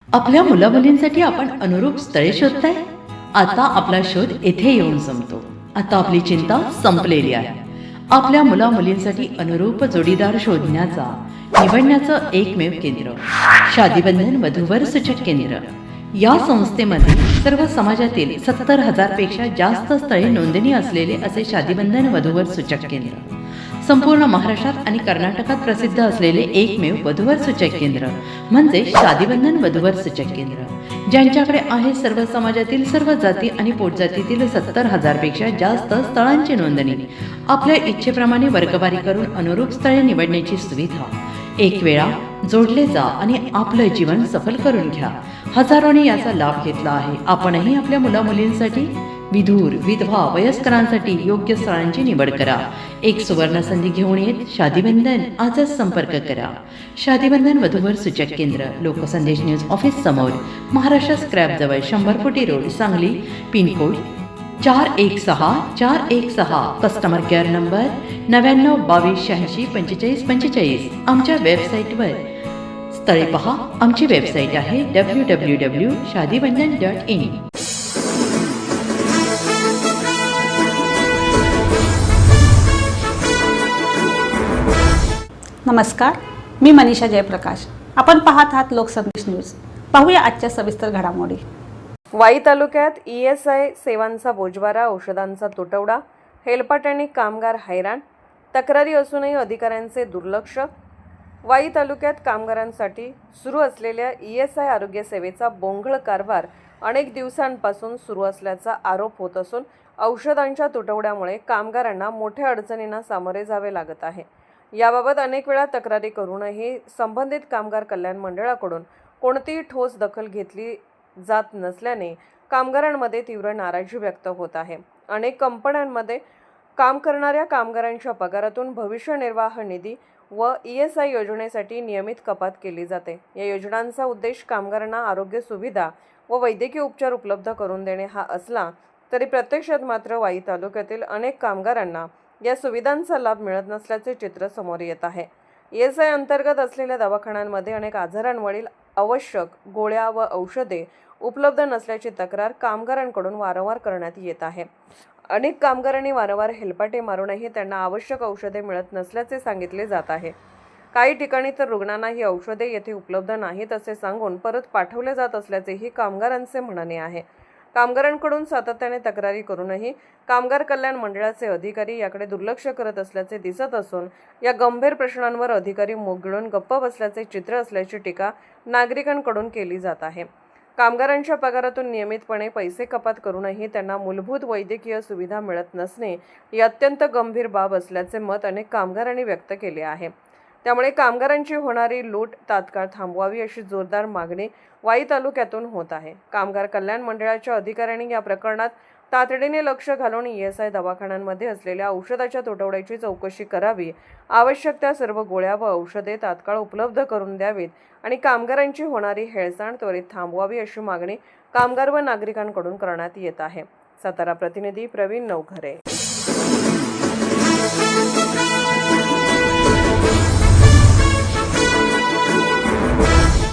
आपल्या मुलामुलींसाठी आपण अनुरूप स्थळे शोधताय? आता आपला शोध येथे येऊन संपतो. आता आपली चिंता संपलेली आहे. आपल्या मुलामुलींसाठी अनुरूप जोडीदार शोधण्याचा निवडण्याचं एकमेव केंद्र शादीबंधन वधूवर सूचक केंद्र. या संस्थेमध्ये सर्व समाजातील 70,000 पेक्षा जास्त स्थळे नोंदणी असलेले असे शादीबंधन वधूवर सूचक केंद्र. संपूर्ण महाराष्ट्रात आणि कर्नाटकात प्रसिद्ध असलेले एकमेव वधूवर सूचक केंद्र म्हणजे शादीबंधन वधूवर सूचक केंद्र, ज्यांच्याकडे आहे सर्व समाजातील सर्व जाती आणि पोटजातीतील 70,000 पेक्षा जास्त स्थळांची नोंदणी. आपल्या इच्छेप्रमाणे वर्गवारी करून अनुरूप स्थळे निवडण्याची सुविधा. एक वेळा जोडले जा आणि आपलं जीवन सफल करून घ्या. हजारोंनी याचा लाभ घेतला आहे. आपणही आपल्या मुलामुलींसाठी, विधूर, विधवा, वयस्करांसाठी योग्य स्थळांची निवड करा. एक सुवर्ण संधी घेऊन येत शादीबंधन. आजच संपर्क करा. शादीबंधन वधूवर सूचक केंद्र, लोकसंदेश न्यूज ऑफिस समोर, महाराष्ट्र स्क्रॅप जवळ, 100 फुटी road, Sangli. Pincode 416 customer care number 9922864545. आमच्या वेबसाईटवर स्थळे पहा. आमची वेबसाईट आहे www.shadibandhan.in. नमस्कार, मी मनीषा जयप्रकाश. आपण पाहत आहात लोकसंदेश न्यूज. पाहूया आजच्या सविस्तर घडामोडी. वाई तालुक्यात ESI सेवांचा बोजवारा, औषधांचा तुटवडा, हेलपाट्याने कामगार हैराण, तक्रारी असूनही अधिकाऱ्यांचे दुर्लक्ष. वाई तालुक्यात कामगारांसाठी सुरू असलेल्या ESI आरोग्य सेवेचा बोंघळ कारभार अनेक दिवसांपासून सुरू असल्याचा आरोप होत असून औषधांच्या तुटवड्यामुळे कामगारांना मोठ्या अडचणींना सामोरे जावे लागत आहे. याबाबत अनेक वेळा तक्रारी करूनही संबंधित कामगार कल्याण मंडळाकडून कोणतीही ठोस दखल घेतली जात नसल्याने कामगारांमध्ये तीव्र नाराजी व्यक्त होत आहे. अनेक कंपन्यांमध्ये काम करणाऱ्या कामगारांच्या पगारातून भविष्य निर्वाह निधी व ESI योजनेसाठी नियमित कपात केली जाते. या योजनांचा उद्देश कामगारांना आरोग्य सुविधा व वैद्यकीय उपचार उपलब्ध करून देणे हा असला तरी प्रत्यक्षात मात्र वाई तालुक्यातील अनेक कामगारांना या सुविधांचा लाभ मिळत नसल्याचे चित्र समोर येत आहे. ESI अंतर्गत असलेल्या दवाखान्यांमध्ये अनेक आजारांवरील आवश्यक गोळ्या व औषधे उपलब्ध नसल्याची तक्रार कामगारांकडून वारंवार करण्यात येत आहे. अनेक कामगारांनी वारंवार हेलपाटे मारूनही त्यांना आवश्यक औषधे मिळत नसल्याचे सांगितले जात आहे. काही ठिकाणी तर रुग्णांना ही औषधे येथे उपलब्ध नाहीत असे सांगून परत पाठवले जात असल्याचेही कामगारांचे म्हणणे आहे. कामगारांकडून सातत्याने तक्रारी करूनही कामगार कल्याण मंडळाचे अधिकारी याकडे दुर्लक्ष करत असल्याचे दिसत असून या गंभीर प्रश्नांवर अधिकारी मुग गिळून गप्प बसल्याचे चित्र असल्याची टीका नागरिकांकडून केली जात आहे. कामगारांच्या पगारातून नियमितपणे पैसे कपात करूनही त्यांना मूलभूत वैद्यकीय सुविधा मिळत नसणे ही अत्यंत गंभीर बाब असल्याचे मत अनेक कामगारांनी व्यक्त केले आहे. त्यामुळे कामगारांची होणारी लूट तात्काळ थांबवावी अशी जोरदार मागणी वाई तालुक्यातून होत आहे. कामगार कल्याण मंडळाच्या अधिकाऱ्यांनी या प्रकरणात तातडीने लक्ष घालून ESI दवाखान्यांमध्ये असलेल्या औषधाच्या तुटवड्याची चौकशी करावी, आवश्यक त्या सर्व गोळ्या व औषधे तात्काळ उपलब्ध करून द्यावीत आणि कामगारांची होणारी हेळसांड त्वरित थांबवावी अशी मागणी कामगार व नागरिकांकडून करण्यात येत आहे. सातारा प्रतिनिधी प्रवीण नवघरे.